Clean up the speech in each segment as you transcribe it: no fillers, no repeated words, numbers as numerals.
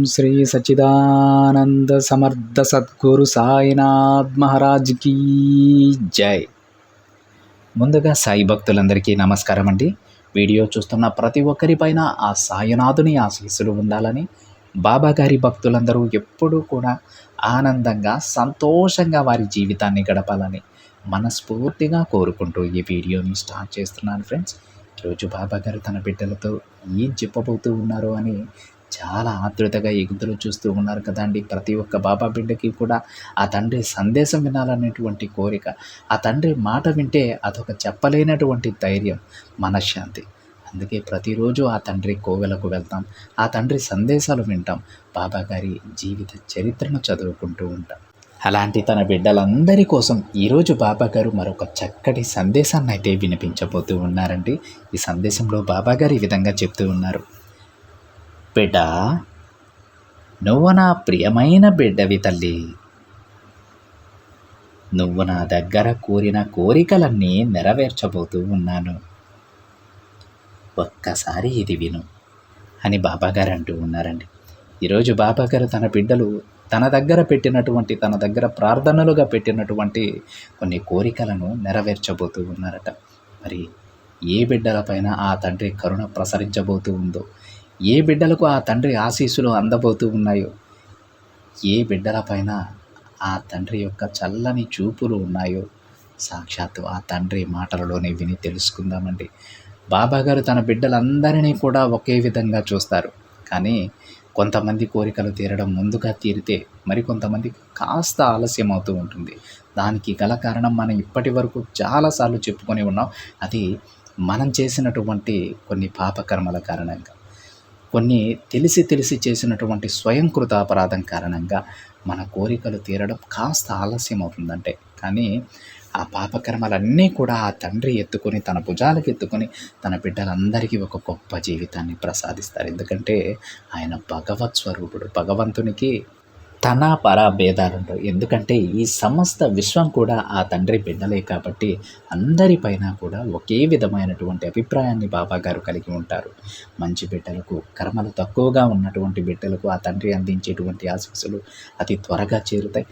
శ్రీ సచ్చిదానంద సమర్థ సద్గురు సాయినాథ్ మహారాజ్ కీ జై. ముందుగా సాయి భక్తులందరికీ నమస్కారం అండి. వీడియో చూస్తున్న ప్రతి ఒక్కరిపైన ఆ సాయినాథుని ఆశీస్సులు ఉండాలని, బాబాగారి భక్తులందరూ ఎప్పుడూ కూడా ఆనందంగా సంతోషంగా వారి జీవితాన్ని గడపాలని మనస్ఫూర్తిగా కోరుకుంటూ ఈ వీడియోని స్టార్ట్ చేస్తున్నాను ఫ్రెండ్స్. ఈరోజు బాబాగారు తన బిడ్డలతో ఏం చెప్పబోతూ ఉన్నారు అని చాలా ఆతృతగా ఎగుతులు చూస్తూ ఉన్నారు కదండి. ప్రతి ఒక్క బాబా బిడ్డకి కూడా ఆ తండ్రి సందేశం వినాలనేటువంటి కోరిక, ఆ తండ్రి మాట వింటే అదొక చెప్పలేనటువంటి ధైర్యం, మనశ్శాంతి. అందుకే ప్రతిరోజు ఆ తండ్రి కోవెలకు వెళ్తాం, ఆ తండ్రి సందేశాలు వింటాం, బాబాగారి జీవిత చరిత్రను చదువుకుంటూ ఉంటాం. అలాంటి తన బిడ్డలందరి కోసం ఈరోజు బాబాగారు మరొక చక్కటి సందేశాన్ని అయితే వినిపించబోతూ ఉన్నారండి. ఈ సందేశంలో బాబాగారు ఈ విధంగా చెప్తూ ఉన్నారు. బిడ్డ, నువ్వు నా ప్రియమైన బిడ్డవి తల్లి. నువ్వు నా దగ్గర కోరిన కోరికలన్నీ నెరవేర్చబోతూ ఉన్నాను. ఒక్కసారి ఇది విను అని బాబాగారు అంటూ ఉన్నారండి. ఈరోజు బాబాగారు తన బిడ్డలు తన దగ్గర పెట్టినటువంటి, తన దగ్గర ప్రార్థనలుగా పెట్టినటువంటి కొన్ని కోరికలను నెరవేర్చబోతూ ఉన్నారట. మరి ఏ బిడ్డలపైన ఆ తండ్రి కరుణ ప్రసరించబోతూ ఉందో, ఏ బిడ్డలకు ఆ తండ్రి ఆశీస్సులు అందబోతూ ఉన్నాయో, ఏ బిడ్డలపైన ఆ తండ్రి యొక్క చల్లని చూపులు ఉన్నాయో, సాక్షాత్తు ఆ తండ్రి మాటలలోనే విని తెలుసుకుందామండి. బాబాగారు తన బిడ్డలందరినీ కూడా ఒకే విధంగా చూస్తారు. కానీ కొంతమంది కోరికలు తీరడం ముందుగా తీరితే మరికొంతమందికి కాస్త ఆలస్యం అవుతూ ఉంటుంది. దానికి గల కారణం మనం ఇప్పటి వరకు చాలాసార్లు చెప్పుకొని ఉన్నాం. అది మనం చేసినటువంటి కొన్ని పాపకర్మల కారణంగా, కొన్ని తెలిసి చేసినటువంటి స్వయంకృత అపరాధం కారణంగా మన కోరికలు తీరడం కాస్త ఆలస్యం అవుతుందంటే. కానీ ఆ పాపకర్మలన్నీ కూడా ఆ తండ్రి ఎత్తుకొని, తన భుజాలకు ఎత్తుకొని తన బిడ్డలందరికీ ఒక గొప్ప జీవితాన్ని ప్రసాదిస్తారు. ఎందుకంటే ఆయన భగవత్ స్వరూపుడు. భగవంతునికి తన పర భేదాలుండవు. ఎందుకంటే ఈ సమస్త విశ్వం కూడా ఆ తండ్రి బిడ్డలే కాబట్టి అందరిపైన కూడా ఒకే విధమైనటువంటి అభిప్రాయాన్ని బాబాగారు కలిగి ఉంటారు. మంచి బిడ్డలకు, కర్మలు తక్కువగా ఉన్నటువంటి బిడ్డలకు ఆ తండ్రి అందించేటువంటి ఆశీస్సులు అతి త్వరగా చేరుతాయి.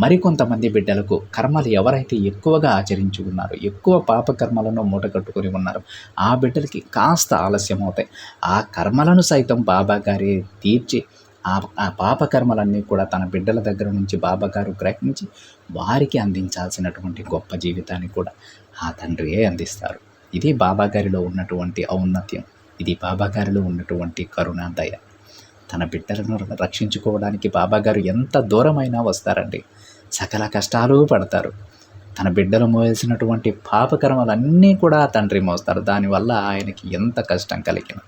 మరికొంతమంది బిడ్డలకు కర్మలు ఎవరైతే ఎక్కువగా ఆచరించి ఉన్నారో, ఎక్కువ పాపకర్మలను మూటగట్టుకొని ఉన్నారో ఆ బిడ్డలకి కాస్త ఆలస్యం అవుతాయి. ఆ కర్మలను సైతం బాబాగారే తీర్చి ఆ పాపకర్మలన్నీ కూడా తన బిడ్డల దగ్గర నుంచి బాబాగారు గ్రహించి వారికి అందించాల్సినటువంటి గొప్ప జీవితాన్ని కూడా ఆ తండ్రియే అందిస్తారు. ఇది బాబాగారిలో ఉన్నటువంటి ఔన్నత్యం, ఇది బాబాగారిలో ఉన్నటువంటి కరుణ, దయ. తన బిడ్డలను రక్షించుకోవడానికి బాబాగారు ఎంత దూరమైనా వస్తారండి. సకల కష్టాలు పడతారు. తన బిడ్డలు మోయాల్సినటువంటి పాపకర్మలన్నీ కూడా తండ్రి మోస్తారు. దానివల్ల ఆయనకి ఎంత కష్టం కలిగినా,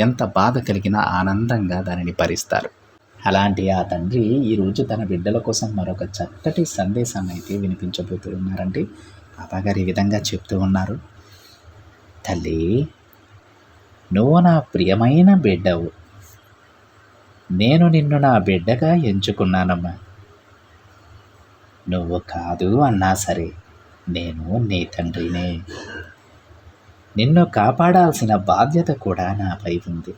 ఎంత బాధ కలిగినా ఆనందంగా దానిని భరిస్తారు. అలాంటి ఆ తండ్రి ఈరోజు తన బిడ్డల కోసం మరొక చక్కటి సందేశాన్ని అయితే వినిపించబోతూ ఉన్నారండి. బాబాగారు ఈ విధంగా చెప్తూ ఉన్నారు. తల్లి, నువ్వు నా ప్రియమైన బిడ్డవు. నేను నిన్ను నా బిడ్డగా ఎంచుకున్నానమ్మా. నువ్వు కాదు అన్నా సరే నేను నీ తండ్రినే. నిన్ను కాపాడాల్సిన బాధ్యత కూడా నాపై ఉంది.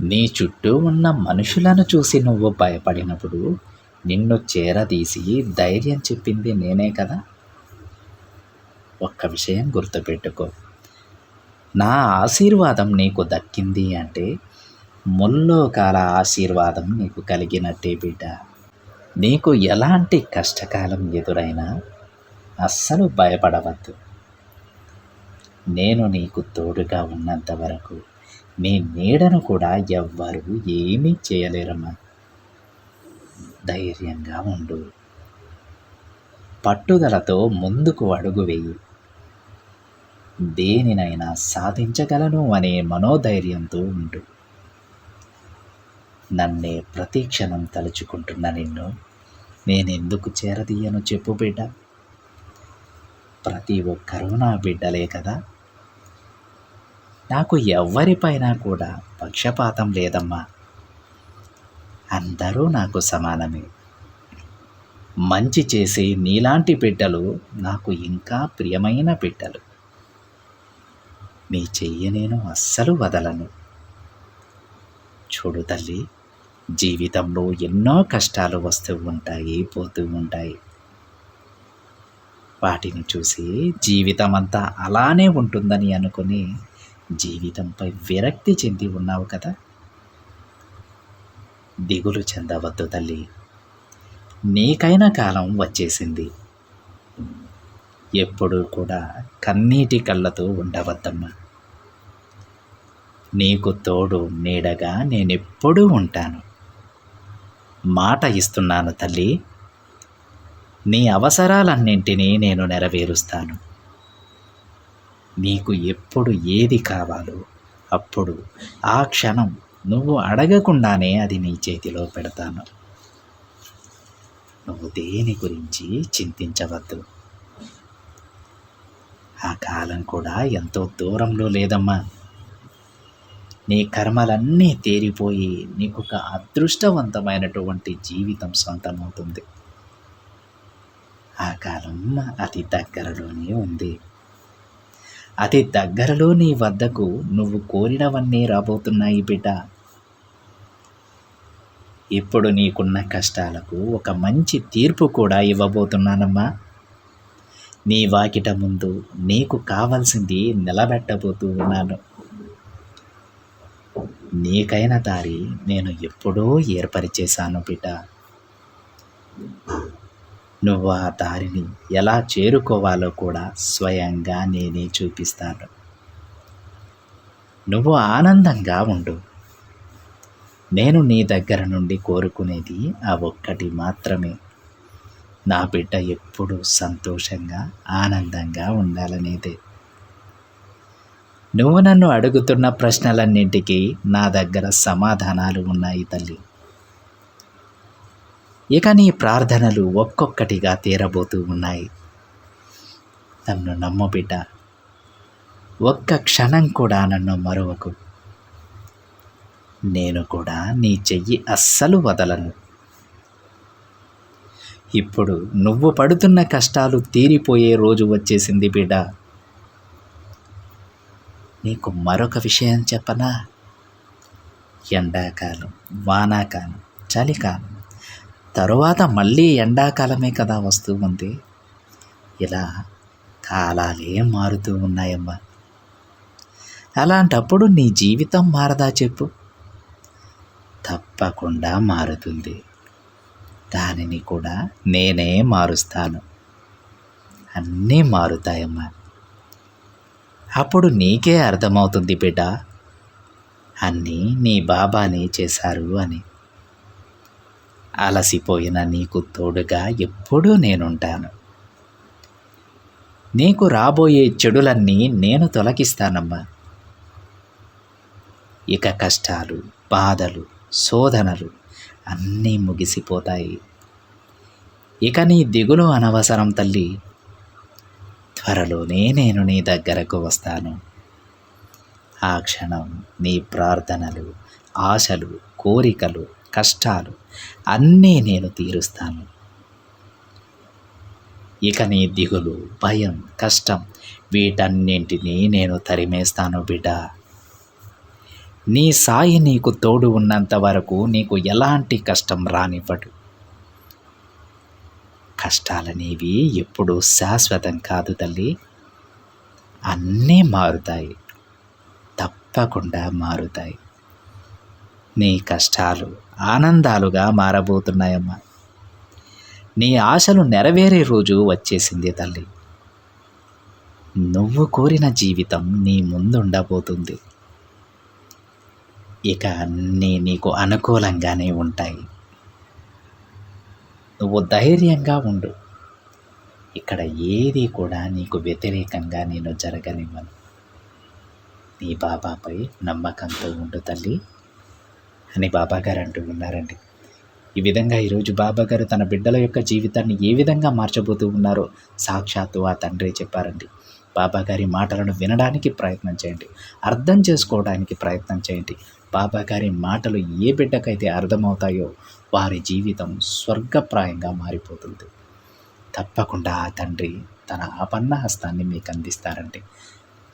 నీ చుట్టూ ఉన్న మనుషులను చూసి నువ్వు భయపడినప్పుడు నిన్ను చేరదీసి ధైర్యం చెప్పింది నేనే కదా. ఒక్క విషయం గుర్తుపెట్టుకో, నా ఆశీర్వాదం నీకు దక్కింది అంటే ముల్లోకాల ఆశీర్వాదం నీకు కలిగినట్టే బిడ్డ. నీకు ఎలాంటి కష్టకాలం ఎదురైనా అస్సలు భయపడవద్దు. నేను నీకు తోడుగా ఉన్నంత వరకు నీ నీడను కూడా ఎవ్వరూ ఏమీ చేయలేరమ్మా. ధైర్యంగా ఉండు. పట్టుదలతో ముందుకు అడుగు వేయి. దేనినైనా సాధించగలను అనే మనోధైర్యంతో ఉండు. నన్నే ప్రతి క్షణం తలుచుకుంటున్న నిన్ను నేనెందుకు చేరదీయను చెప్పు బిడ్డ. ప్రతి ఒక్కరూ నా బిడ్డలే కదా. నాకు ఎవ్వరిపైన కూడా పక్షపాతం లేదమ్మా. అందరూ నాకు సమానమే. మంచి చేసే నీలాంటి బిడ్డలు నాకు ఇంకా ప్రియమైన బిడ్డలు. నీ చెయ్యి నేను అస్సలు వదలను. చూడు తల్లి, జీవితంలో ఎన్నో కష్టాలు వస్తూ ఉంటాయి, పోతూ ఉంటాయి. వాటిని చూసి జీవితం అంతా అలానే ఉంటుందని అనుకుని జీవితంపై విరక్తి చెంది ఉన్నావు కదా. దిగులు చెందవద్దు తల్లి, నీకైన కాలం వచ్చేసింది. ఎప్పుడూ కూడా కన్నీటి కళ్ళతో ఉండవద్దమ్మా. నీకు తోడు నీడగా నేనెప్పుడూ ఉంటాను. మాట ఇస్తున్నాను తల్లి, నీ అవసరాలన్నింటినీ నేను నెరవేరుస్తాను. నీకు ఎప్పుడు ఏది కావాలో అప్పుడు ఆ క్షణం నువ్వు అడగకుండానే అది నీ చేతిలో పెడతాను. నువ్వు దేని గురించి చింతించవద్దు. ఆ కాలం కూడా ఎంతో దూరంలో లేదమ్మా. నీ కర్మలన్నీ తేరిపోయి నీకు ఒక అదృష్టవంతమైనటువంటి జీవితం సొంతమవుతుంది. ఆ కాలం అతి దగ్గరలోనే ఉంది. అతి దగ్గరలో నీ వద్దకు నువ్వు కోరినవన్నీ రాబోతున్నాయి బిడ్డ. ఇప్పుడు నీకున్న కష్టాలకు ఒక మంచి తీర్పు కూడా ఇవ్వబోతున్నానమ్మా. నీ వాకిట ముందు నీకు కావాల్సింది నిలబెట్టబోతూ ఉన్నాను. నీకైన దారి నేను ఎప్పుడో ఏర్పరిచేశాను బిడ్డ. నువ్వు ఆ దారిని ఎలా చేరుకోవాలో కూడా స్వయంగా నేనే చూపిస్తాను. నువ్వు ఆనందంగా ఉండు. నేను నీ దగ్గర నుండి కోరుకునేది ఆ ఒక్కటి మాత్రమే. నా బిడ్డ ఎప్పుడూ సంతోషంగా ఆనందంగా ఉండాలనేదే. నువ్వు నన్ను అడుగుతున్న ప్రశ్నలన్నింటికీ నా దగ్గర సమాధానాలు ఉన్నాయి తల్లి. ఇక నీ ప్రార్థనలు ఒక్కొక్కటిగా తీరబోతూ ఉన్నాయి. నన్ను నమ్ము బిడ్డ. ఒక్క క్షణం కూడా నన్ను మరువకు. నేను కూడా నీ చెయ్యి అస్సలు వదలను. ఇప్పుడు నువ్వు పడుతున్న కష్టాలు తీరిపోయే రోజు వచ్చేసింది బిడ్డ. నీకు మరొక విషయం చెప్పనా? ఎండాకాలం, వానాకాలం, చలికాలం తరువాత మళ్ళీ ఎండాకాలమే కదా వస్తూ ఉంది. ఇలా కాలాలే మారుతూ ఉన్నాయమ్మా. అలాంటప్పుడు నీ జీవితం మారదా చెప్పు? తప్పకుండా మారుతుంది. దానిని కూడా నేనే మారుస్తాను. అన్నీ మారుతాయమ్మా. అప్పుడు నీకే అర్థమవుతుంది బిడ్డ, అన్నీ నీ బాబానే చేశారు అని. అలసిపోయిన నీకు తోడుగా ఎప్పుడూ నేనుంటాను. నీకు రాబోయే చెడులన్నీ నేను తొలగిస్తానమ్మా. ఇక కష్టాలు, బాధలు, శోధనలు అన్నీ ముగిసిపోతాయి. ఇక నీ దిగులు అనవసరం తల్లి. త్వరలోనే నేను నీ దగ్గరకు వస్తాను. ఆ క్షణం నీ ప్రార్థనలు, ఆశలు, కోరికలు, కష్టాలు అన్నీ నేను తీరుస్తాను. ఇక నీ దిగులు, భయం, కష్టం వీటన్నింటినీ నేను తరిమేస్తాను బిడ్డ. నీ సాయి నీకు తోడు ఉన్నంత వరకు నీకు ఎలాంటి కష్టం రానివ్వడు. కష్టాలనేవి ఎప్పుడూ శాశ్వతం కాదు తల్లి. అన్నీ మారుతాయి, తప్పకుండా మారుతాయి. నీ కష్టాలు ఆనందాలుగా మారబోతున్నాయమ్మా. నీ ఆశలు నెరవేరే రోజు వచ్చేసింది తల్లి. నువ్వు కోరిన జీవితం నీ ముందుండబోతుంది. ఇక అన్నీ నీకు అనుకూలంగానే ఉంటాయి. నువ్వు ధైర్యంగా ఉండు. ఇక్కడ ఏది కూడా నీకు వ్యతిరేకంగా నేను జరగనివ్వను. నీ బాబాపై నమ్మకంతో ఉండు తల్లి అని బాబాగారు అంటూ ఉన్నారండి. ఈ విధంగా ఈరోజు బాబాగారు తన బిడ్డల యొక్క జీవితాన్ని ఏ విధంగా మార్చబోతూ ఉన్నారో సాక్షాత్తు ఆ తండ్రి చెప్పారండి. బాబాగారి మాటలను వినడానికి ప్రయత్నం చేయండి, అర్థం చేసుకోవడానికి ప్రయత్నం చేయండి. బాబాగారి మాటలు ఏ బిడ్డకైతే అర్థమవుతాయో వారి జీవితం స్వర్గప్రాయంగా మారిపోతుంది. తప్పకుండా ఆ తండ్రి తన ఆపన్న హస్తాన్ని మీకు అందిస్తారండి.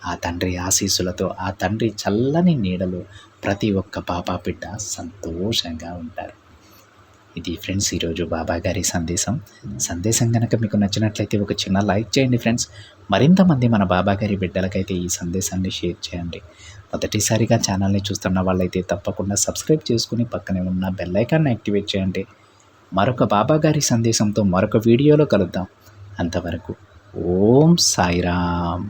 ఆ తండ్రి ఆశీస్సులతో, ఆ తండ్రి చల్లని నీడలో ప్రతి ఒక్క పాప బిడ్డ సంతోషంగా ఉంటారు. ఇది ఫ్రెండ్స్ ఈరోజు బాబా గారి సందేశం కనుక మీకు నచ్చినట్లయితే ఒక చిన్న లైక్ చేయండి ఫ్రెండ్స్. మరింత మంది మన బాబా గారి బిడ్డలకైతే ఈ సందేశాన్ని షేర్ చేయండి. మొదటిసారిగా ఛానల్ని చూస్తున్న వాళ్ళైతే తప్పకుండా సబ్స్క్రైబ్ చేసుకుని పక్కనే ఉన్న బెల్ ఐకాన్ని యాక్టివేట్ చేయండి. మరొక బాబా గారి సందేశంతో మరొక వీడియోలో కలుద్దాం. అంతవరకు ఓం సాయిరామ్.